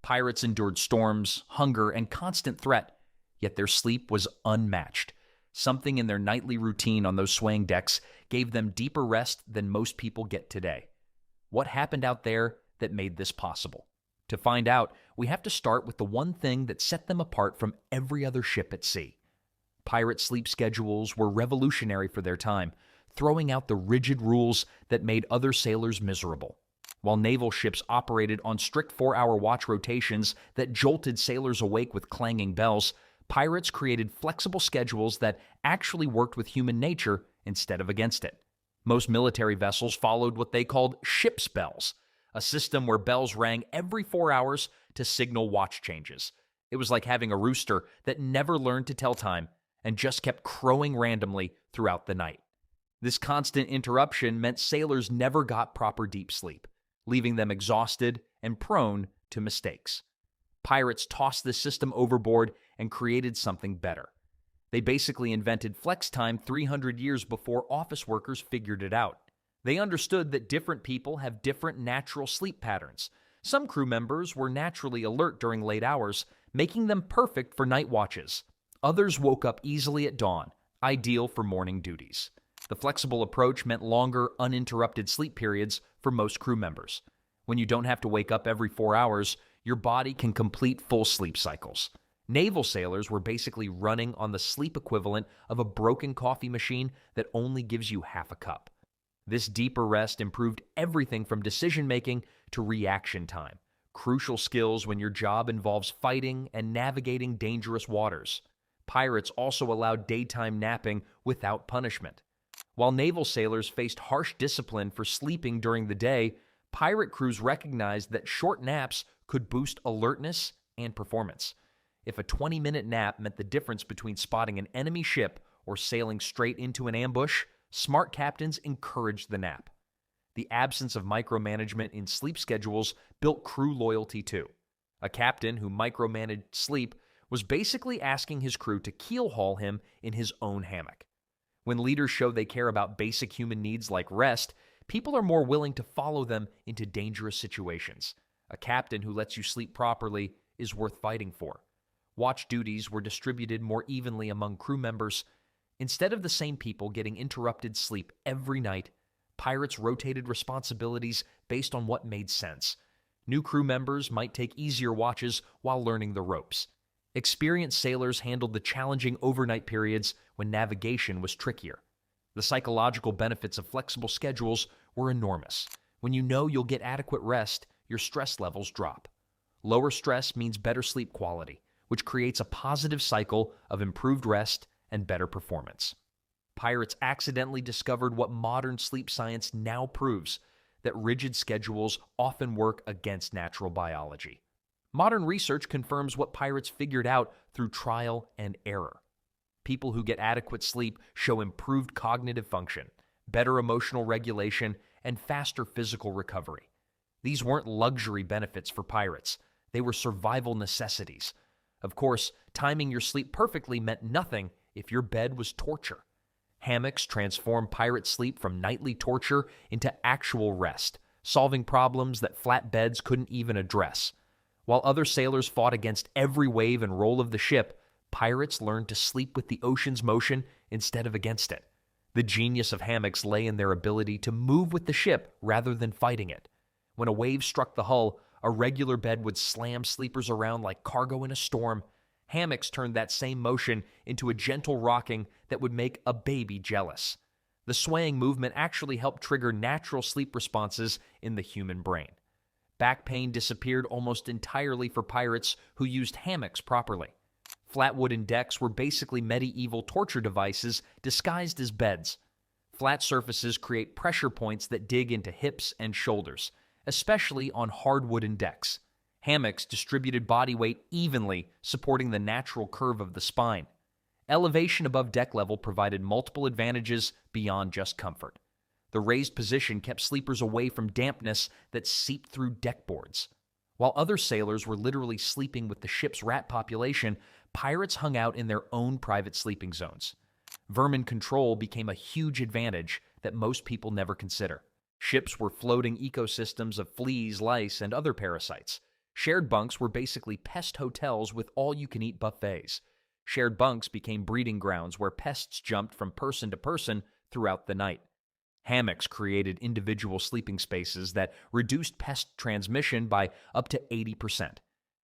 Pirates endured storms, hunger, and constant threat, yet their sleep was unmatched. Something in their nightly routine on those swaying decks gave them deeper rest than most people get today. What happened out there that made this possible? To find out, we have to start with the one thing that set them apart from every other ship at sea. Pirate sleep schedules were revolutionary for their time, throwing out the rigid rules that made other sailors miserable. While naval ships operated on strict 4-hour watch rotations that jolted sailors awake with clanging bells, pirates created flexible schedules that actually worked with human nature instead of against it. Most military vessels followed what they called ship's bells, a system where bells rang every 4 hours to signal watch changes. It was like having a rooster that never learned to tell time and just kept crowing randomly throughout the night. This constant interruption meant sailors never got proper deep sleep, leaving them exhausted and prone to mistakes. Pirates tossed this system overboard and created something better. They basically invented flex time 300 years before office workers figured it out. They understood that different people have different natural sleep patterns. Some crew members were naturally alert during late hours, making them perfect for night watches. Others woke up easily at dawn, ideal for morning duties. The flexible approach meant longer, uninterrupted sleep periods for most crew members. When you don't have to wake up every 4 hours, your body can complete full sleep cycles. Naval sailors were basically running on the sleep equivalent of a broken coffee machine that only gives you half a cup. This deeper rest improved everything from decision-making to reaction time, crucial skills when your job involves fighting and navigating dangerous waters. Pirates also allowed daytime napping without punishment. While naval sailors faced harsh discipline for sleeping during the day, pirate crews recognized that short naps could boost alertness and performance. If a 20-minute nap meant the difference between spotting an enemy ship or sailing straight into an ambush, smart captains encouraged the nap. The absence of micromanagement in sleep schedules built crew loyalty too. A captain who micromanaged sleep was basically asking his crew to keel-haul him in his own hammock. When leaders show they care about basic human needs like rest, people are more willing to follow them into dangerous situations. A captain who lets you sleep properly is worth fighting for. Watch duties were distributed more evenly among crew members. Instead of the same people getting interrupted sleep every night, pirates rotated responsibilities based on what made sense. New crew members might take easier watches while learning the ropes. Experienced sailors handled the challenging overnight periods when navigation was trickier. The psychological benefits of flexible schedules were enormous. When you know you'll get adequate rest, your stress levels drop. Lower stress means better sleep quality, which creates a positive cycle of improved rest and better performance. Pirates accidentally discovered what modern sleep science now proves, that rigid schedules often work against natural biology. Modern research confirms what pirates figured out through trial and error. People who get adequate sleep show improved cognitive function, better emotional regulation, and faster physical recovery. These weren't luxury benefits for pirates. They were survival necessities. Of course, timing your sleep perfectly meant nothing if your bed was torture. Hammocks transformed pirate sleep from nightly torture into actual rest, solving problems that flat beds couldn't even address. While other sailors fought against every wave and roll of the ship, pirates learned to sleep with the ocean's motion instead of against it. The genius of hammocks lay in their ability to move with the ship rather than fighting it. When a wave struck the hull, a regular bed would slam sleepers around like cargo in a storm. Hammocks turned that same motion into a gentle rocking that would make a baby jealous. The swaying movement actually helped trigger natural sleep responses in the human brain. Back pain disappeared almost entirely for pirates who used hammocks properly. Flat wooden decks were basically medieval torture devices disguised as beds. Flat surfaces create pressure points that dig into hips and shoulders, especially on hard wooden decks. Hammocks distributed body weight evenly, supporting the natural curve of the spine. Elevation above deck level provided multiple advantages beyond just comfort. The raised position kept sleepers away from dampness that seeped through deck boards. While other sailors were literally sleeping with the ship's rat population, pirates hung out in their own private sleeping zones. Vermin control became a huge advantage that most people never consider. Ships were floating ecosystems of fleas, lice, and other parasites. Shared bunks were basically pest hotels with all-you-can-eat buffets. Shared bunks became breeding grounds where pests jumped from person to person throughout the night. Hammocks created individual sleeping spaces that reduced pest transmission by up to 80%.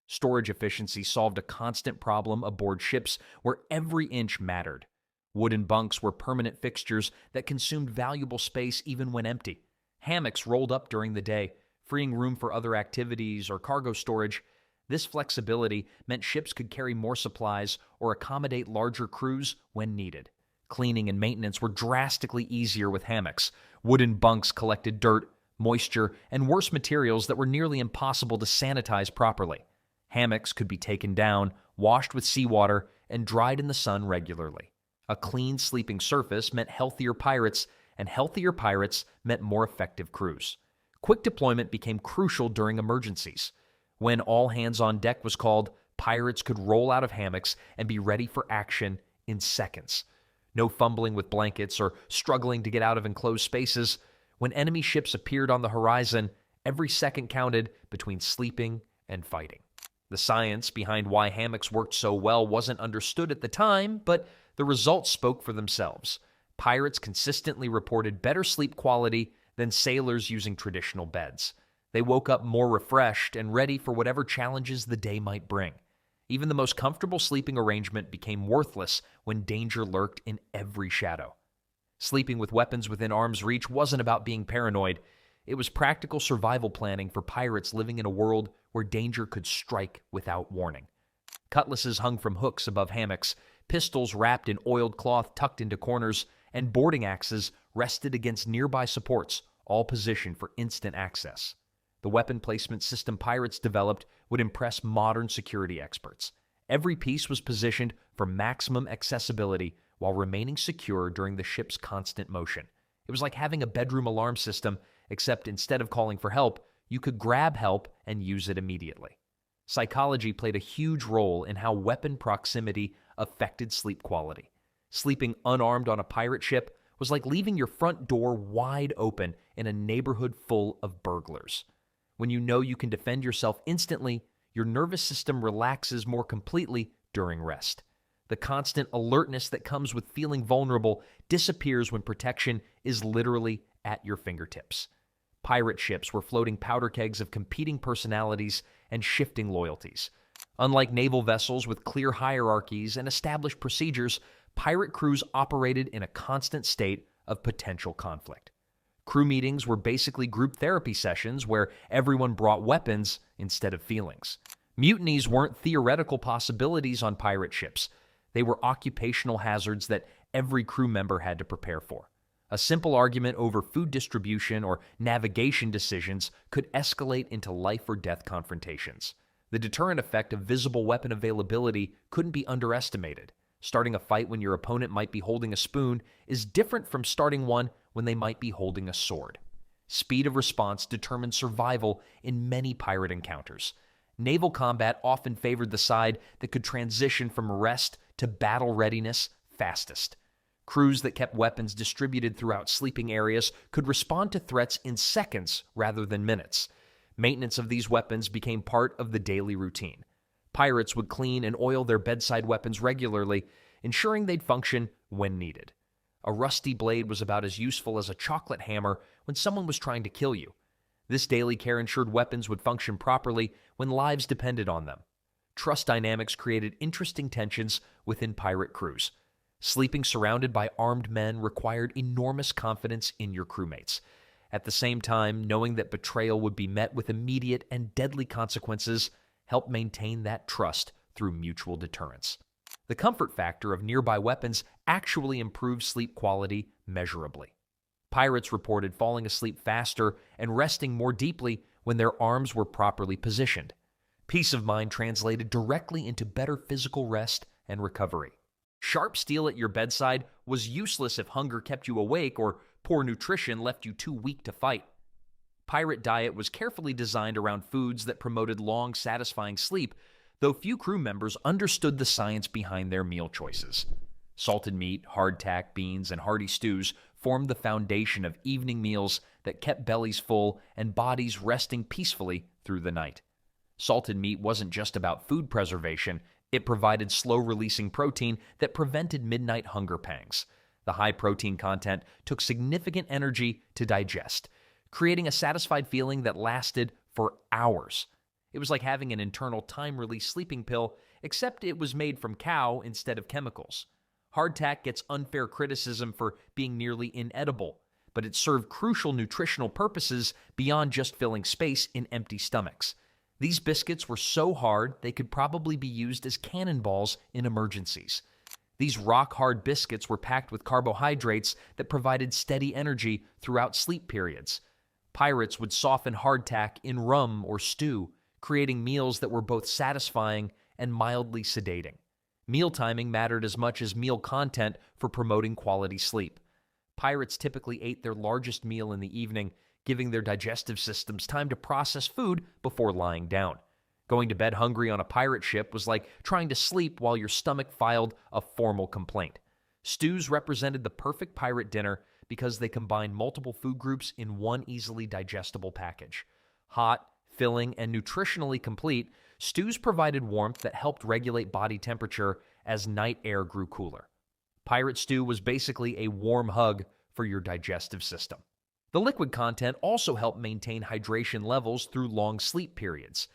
Storage efficiency solved a constant problem aboard ships where every inch mattered. Wooden bunks were permanent fixtures that consumed valuable space even when empty. Hammocks rolled up during the day, freeing room for other activities or cargo storage. This flexibility meant ships could carry more supplies or accommodate larger crews when needed. Cleaning and maintenance were drastically easier with hammocks. Wooden bunks collected dirt, moisture, and worse materials that were nearly impossible to sanitize properly. Hammocks could be taken down, washed with seawater, and dried in the sun regularly. A clean sleeping surface meant healthier pirates, and healthier pirates meant more effective crews. Quick deployment became crucial during emergencies. When all hands on deck was called, pirates could roll out of hammocks and be ready for action in seconds. No fumbling with blankets or struggling to get out of enclosed spaces. When enemy ships appeared on the horizon, every second counted between sleeping and fighting. The science behind why hammocks worked so well wasn't understood at the time, but the results spoke for themselves. Pirates consistently reported better sleep quality than sailors using traditional beds. They woke up more refreshed and ready for whatever challenges the day might bring. Even the most comfortable sleeping arrangement became worthless when danger lurked in every shadow. Sleeping with weapons within arm's reach wasn't about being paranoid. It was practical survival planning for pirates living in a world where danger could strike without warning. Cutlasses hung from hooks above hammocks, pistols wrapped in oiled cloth tucked into corners, and boarding axes rested against nearby supports, all positioned for instant access. The weapon placement system pirates developed would impress modern security experts. Every piece was positioned for maximum accessibility while remaining secure during the ship's constant motion. It was like having a bedroom alarm system, except instead of calling for help, you could grab help and use it immediately. Psychology played a huge role in how weapon proximity affected sleep quality. Sleeping unarmed on a pirate ship was like leaving your front door wide open in a neighborhood full of burglars. When you know you can defend yourself instantly, your nervous system relaxes more completely during rest. The constant alertness that comes with feeling vulnerable disappears when protection is literally at your fingertips. Pirate ships were floating powder kegs of competing personalities and shifting loyalties. Unlike naval vessels with clear hierarchies and established procedures, pirate crews operated in a constant state of potential conflict. Crew meetings were basically group therapy sessions where everyone brought weapons instead of feelings. Mutinies weren't theoretical possibilities on pirate ships. They were occupational hazards that every crew member had to prepare for. A simple argument over food distribution or navigation decisions could escalate into life or death confrontations. The deterrent effect of visible weapon availability couldn't be underestimated. Starting a fight when your opponent might be holding a spoon is different from starting one when they might be holding a sword. Speed of response determined survival in many pirate encounters. Naval combat often favored the side that could transition from rest to battle readiness fastest. Crews that kept weapons distributed throughout sleeping areas could respond to threats in seconds rather than minutes. Maintenance of these weapons became part of the daily routine. Pirates would clean and oil their bedside weapons regularly, ensuring they'd function when needed. A rusty blade was about as useful as a chocolate hammer when someone was trying to kill you. This daily care ensured weapons would function properly when lives depended on them. Trust dynamics created interesting tensions within pirate crews. Sleeping surrounded by armed men required enormous confidence in your crewmates. At the same time, knowing that betrayal would be met with immediate and deadly consequences helped maintain that trust through mutual deterrence. The comfort factor of nearby weapons actually improved sleep quality measurably. Pirates reported falling asleep faster and resting more deeply when their arms were properly positioned. Peace of mind translated directly into better physical rest and recovery. Sharp steel at your bedside was useless if hunger kept you awake or poor nutrition left you too weak to fight. Pirate diet was carefully designed around foods that promoted long, satisfying sleep, though few crew members understood the science behind their meal choices. Salted meat, hardtack, beans, and hearty stews formed the foundation of evening meals that kept bellies full and bodies resting peacefully through the night. Salted meat wasn't just about food preservation, it provided slow-releasing protein that prevented midnight hunger pangs. The high protein content took significant energy to digest, creating a satisfied feeling that lasted for hours. It was like having an internal time-release sleeping pill, except it was made from cow instead of chemicals. Hardtack gets unfair criticism for being nearly inedible, but it served crucial nutritional purposes beyond just filling space in empty stomachs. These biscuits were so hard they could probably be used as cannonballs in emergencies. These rock-hard biscuits were packed with carbohydrates that provided steady energy throughout sleep periods. Pirates would soften hardtack in rum or stew, creating meals that were both satisfying and mildly sedating. Meal timing mattered as much as meal content for promoting quality sleep. Pirates typically ate their largest meal in the evening, giving their digestive systems time to process food before lying down. Going to bed hungry on a pirate ship was like trying to sleep while your stomach filed a formal complaint. Stews represented the perfect pirate dinner because they combined multiple food groups in one easily digestible package. Hot, filling, and nutritionally complete, stews provided warmth that helped regulate body temperature as night air grew cooler. Pirate stew was basically a warm hug for your digestive system. The liquid content also helped maintain hydration levels through long sleep periods.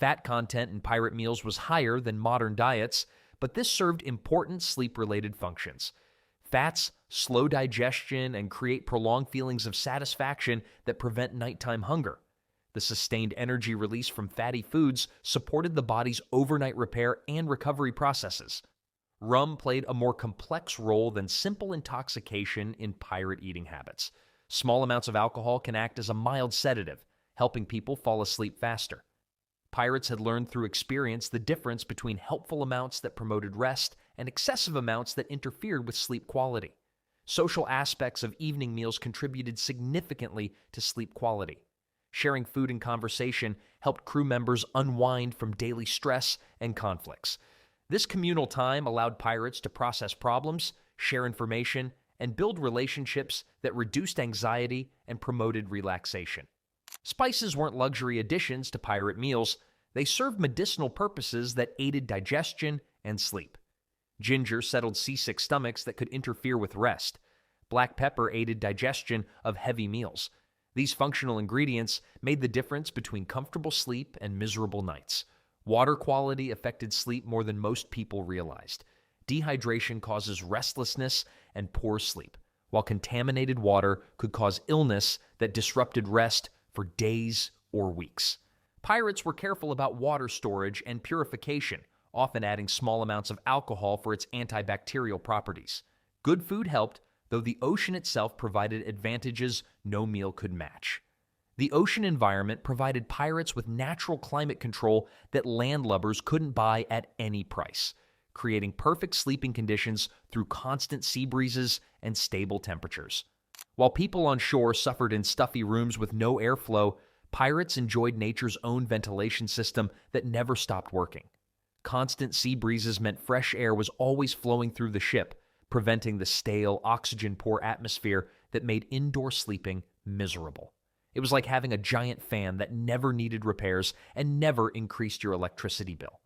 Fat content in pirate meals was higher than modern diets, but this served important sleep-related functions. Fats slow digestion and create prolonged feelings of satisfaction that prevent nighttime hunger. The sustained energy release from fatty foods supported the body's overnight repair and recovery processes. Rum played a more complex role than simple intoxication in pirate eating habits. Small amounts of alcohol can act as a mild sedative, helping people fall asleep faster. Pirates had learned through experience the difference between helpful amounts that promoted rest and excessive amounts that interfered with sleep quality. Social aspects of evening meals contributed significantly to sleep quality. Sharing food and conversation helped crew members unwind from daily stress and conflicts. This communal time allowed pirates to process problems, share information, and build relationships that reduced anxiety and promoted relaxation. Spices weren't luxury additions to pirate meals, they served medicinal purposes that aided digestion and sleep. Ginger settled seasick stomachs that could interfere with rest. Black pepper aided digestion of heavy meals. These functional ingredients made the difference between comfortable sleep and miserable nights. Water quality affected sleep more than most people realized. Dehydration causes restlessness and poor sleep, while contaminated water could cause illness that disrupted rest for days or weeks. Pirates were careful about water storage and purification, often adding small amounts of alcohol for its antibacterial properties. Good food helped, though the ocean itself provided advantages no meal could match. The ocean environment provided pirates with natural climate control that landlubbers couldn't buy at any price, creating perfect sleeping conditions through constant sea breezes and stable temperatures. While people on shore suffered in stuffy rooms with no airflow, pirates enjoyed nature's own ventilation system that never stopped working. Constant sea breezes meant fresh air was always flowing through the ship, preventing the stale, oxygen-poor atmosphere that made indoor sleeping miserable. It was like having a giant fan that never needed repairs and never increased your electricity bill.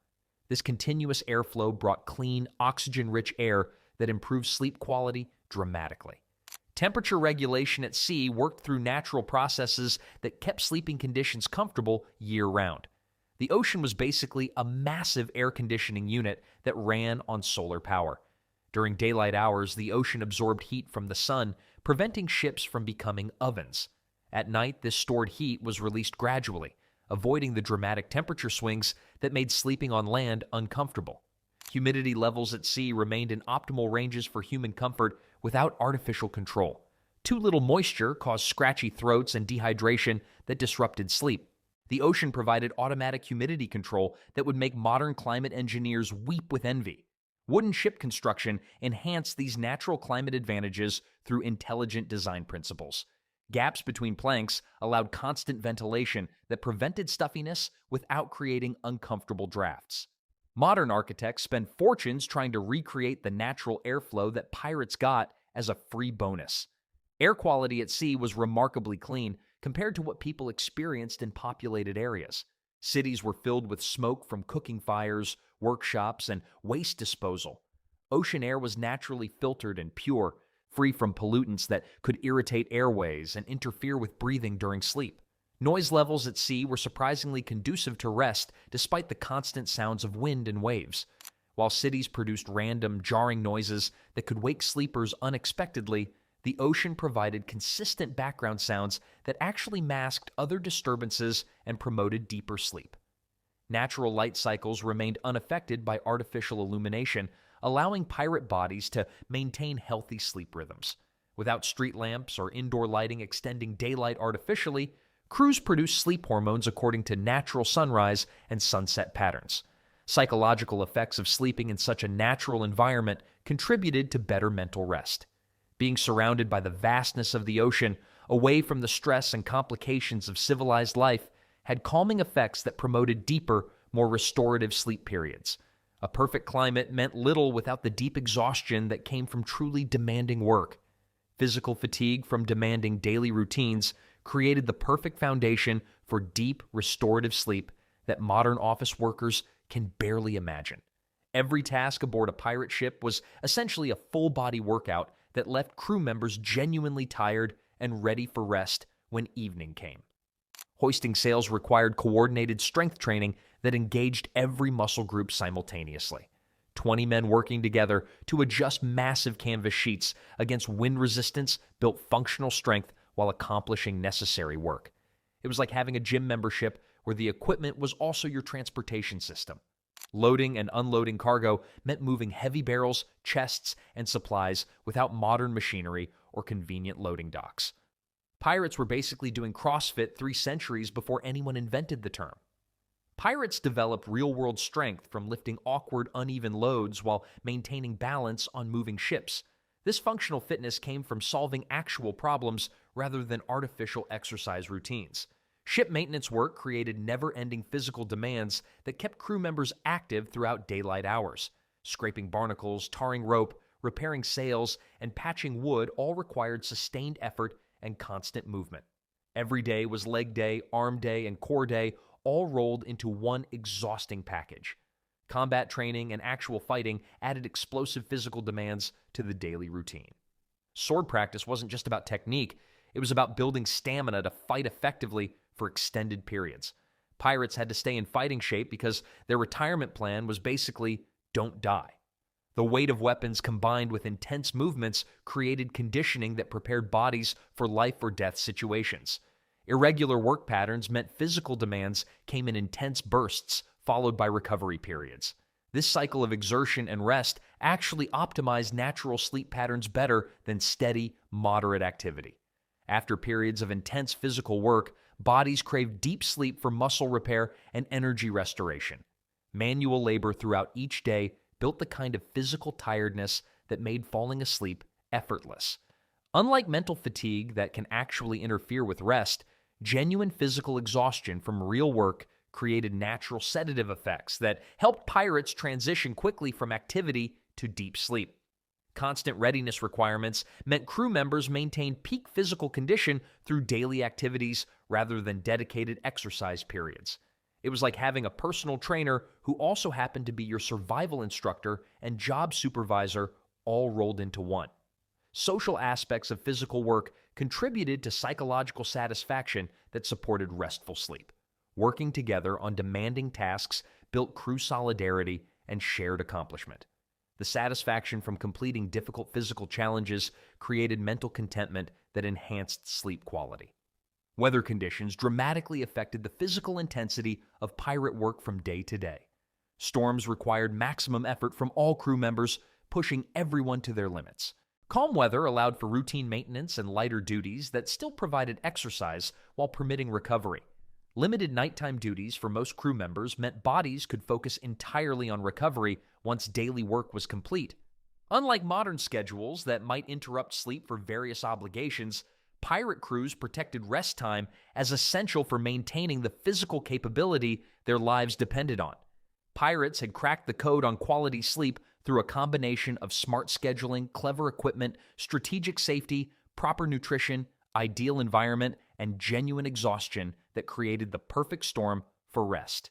This continuous airflow brought clean, oxygen-rich air that improved sleep quality dramatically. Temperature regulation at sea worked through natural processes that kept sleeping conditions comfortable year-round. The ocean was basically a massive air conditioning unit that ran on solar power. During daylight hours, the ocean absorbed heat from the sun, preventing ships from becoming ovens. At night, this stored heat was released gradually, avoiding the dramatic temperature swings that made sleeping on land uncomfortable. Humidity levels at sea remained in optimal ranges for human comfort without artificial control. Too little moisture caused scratchy throats and dehydration that disrupted sleep. The ocean provided automatic humidity control that would make modern climate engineers weep with envy. Wooden ship construction enhanced these natural climate advantages through intelligent design principles. Gaps between planks allowed constant ventilation that prevented stuffiness without creating uncomfortable drafts. Modern architects spend fortunes trying to recreate the natural airflow that pirates got as a free bonus. Air quality at sea was remarkably clean compared to what people experienced in populated areas. Cities were filled with smoke from cooking fires, workshops, and waste disposal. Ocean air was naturally filtered and pure, free from pollutants that could irritate airways and interfere with breathing during sleep. Noise levels at sea were surprisingly conducive to rest despite the constant sounds of wind and waves. While cities produced random, jarring noises that could wake sleepers unexpectedly, the ocean provided consistent background sounds that actually masked other disturbances and promoted deeper sleep. Natural light cycles remained unaffected by artificial illumination, allowing pirate bodies to maintain healthy sleep rhythms. Without street lamps or indoor lighting extending daylight artificially, crews produced sleep hormones according to natural sunrise and sunset patterns. Psychological effects of sleeping in such a natural environment contributed to better mental rest. Being surrounded by the vastness of the ocean, away from the stress and complications of civilized life, had calming effects that promoted deeper, more restorative sleep periods. A perfect climate meant little without the deep exhaustion that came from truly demanding work. Physical fatigue from demanding daily routines created the perfect foundation for deep, restorative sleep that modern office workers can barely imagine. Every task aboard a pirate ship was essentially a full-body workout that left crew members genuinely tired and ready for rest when evening came. Hoisting sails required coordinated strength training that engaged every muscle group simultaneously. 20 men working together to adjust massive canvas sheets against wind resistance built functional strength while accomplishing necessary work. It was like having a gym membership where the equipment was also your transportation system. Loading and unloading cargo meant moving heavy barrels, chests, and supplies without modern machinery or convenient loading docks. Pirates were basically doing CrossFit 3 centuries before anyone invented the term. Pirates developed real-world strength from lifting awkward, uneven loads while maintaining balance on moving ships. This functional fitness came from solving actual problems rather than artificial exercise routines. Ship maintenance work created never-ending physical demands that kept crew members active throughout daylight hours. Scraping barnacles, tarring rope, repairing sails, and patching wood all required sustained effort and constant movement. Every day was leg day, arm day, and core day, all rolled into one exhausting package. Combat training and actual fighting added explosive physical demands to the daily routine. Sword practice wasn't just about technique, it was about building stamina to fight effectively for extended periods. Pirates had to stay in fighting shape because their retirement plan was basically, don't die. The weight of weapons combined with intense movements created conditioning that prepared bodies for life or death situations. Irregular work patterns meant physical demands came in intense bursts, followed by recovery periods. This cycle of exertion and rest actually optimized natural sleep patterns better than steady, moderate activity. After periods of intense physical work, bodies craved deep sleep for muscle repair and energy restoration. Manual labor throughout each day built the kind of physical tiredness that made falling asleep effortless. Unlike mental fatigue that can actually interfere with rest, genuine physical exhaustion from real work created natural sedative effects that helped pirates transition quickly from activity to deep sleep. Constant readiness requirements meant crew members maintained peak physical condition through daily activities rather than dedicated exercise periods. It was like having a personal trainer who also happened to be your survival instructor and job supervisor all rolled into one. Social aspects of physical work contributed to psychological satisfaction that supported restful sleep. Working together on demanding tasks built crew solidarity and shared accomplishment. The satisfaction from completing difficult physical challenges created mental contentment that enhanced sleep quality. Weather conditions dramatically affected the physical intensity of pirate work from day to day. Storms required maximum effort from all crew members, pushing everyone to their limits. Calm weather allowed for routine maintenance and lighter duties that still provided exercise while permitting recovery. Limited nighttime duties for most crew members meant bodies could focus entirely on recovery once daily work was complete. Unlike modern schedules that might interrupt sleep for various obligations, pirate crews protected rest time as essential for maintaining the physical capability their lives depended on. Pirates had cracked the code on quality sleep through a combination of smart scheduling, clever equipment, strategic safety, proper nutrition, ideal environment, and genuine exhaustion that created the perfect storm for rest.